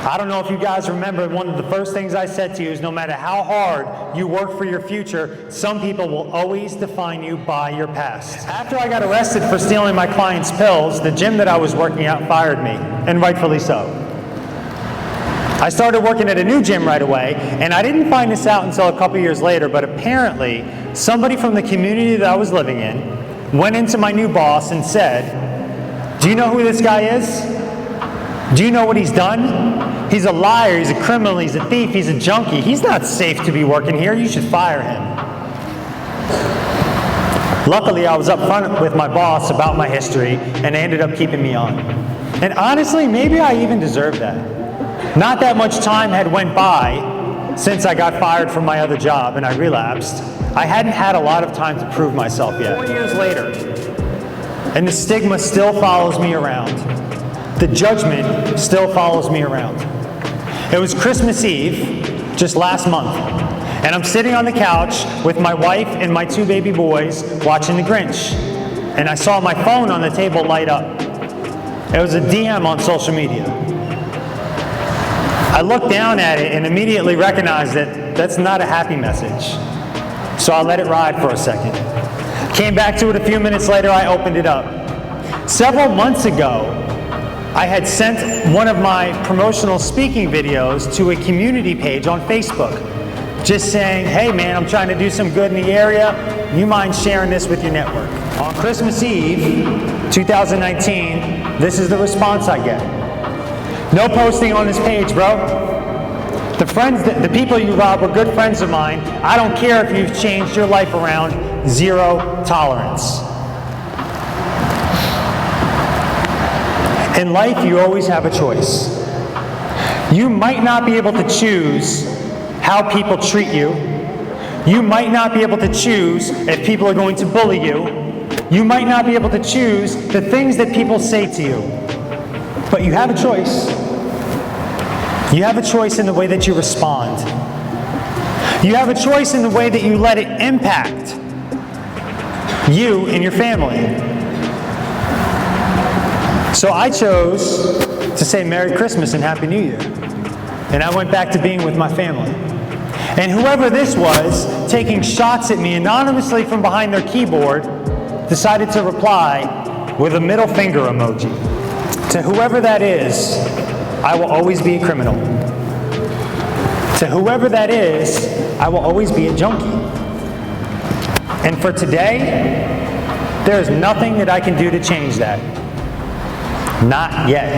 I don't know if you guys remember, one of the first things I said to you is no matter how hard you work for your future, some people will always define you by your past. After I got arrested for stealing my client's pills, the gym that I was working at fired me, and rightfully so. I started working at a new gym right away, and I didn't find this out until a couple years later, but apparently somebody from the community that I was living in went into my new boss and said, "Do you know who this guy is? Do you know what he's done? He's a liar, he's a criminal, he's a thief, he's a junkie. He's not safe to be working here. You should fire him." Luckily, I was up front with my boss about my history, and they ended up keeping me on. And honestly, maybe I even deserved that. Not that much time had went by since I got fired from my other job and I relapsed. I hadn't had a lot of time to prove myself yet. 4 years later, and the stigma still follows me around. The judgment still follows me around. It was Christmas Eve, just last month, and I'm sitting on the couch with my wife and my 2 baby boys watching The Grinch, and I saw my phone on the table light up. It was a DM on social media. I looked down at it and immediately recognized that that's not a happy message, so I let it ride for a second. Came back to it a few minutes later, I opened it up. Several months ago, I had sent one of my promotional speaking videos to a community page on Facebook, just saying, "Hey man, I'm trying to do some good in the area. You mind sharing this with your network?" On Christmas Eve, 2019, this is the response I get. "No posting on this page, bro. The people you robbed were good friends of mine. I don't care if you've changed your life around. Zero tolerance." In life, you always have a choice. You might not be able to choose how people treat you. You might not be able to choose if people are going to bully you. You might not be able to choose the things that people say to you. But you have a choice. You have a choice in the way that you respond. You have a choice in the way that you let it impact you and your family. So I chose to say Merry Christmas and Happy New Year. And I went back to being with my family. And whoever this was, taking shots at me anonymously from behind their keyboard, decided to reply with a middle finger emoji. To whoever that is, I will always be a criminal. To whoever that is, I will always be a junkie. And for today, there is nothing that I can do to change that. Not yet.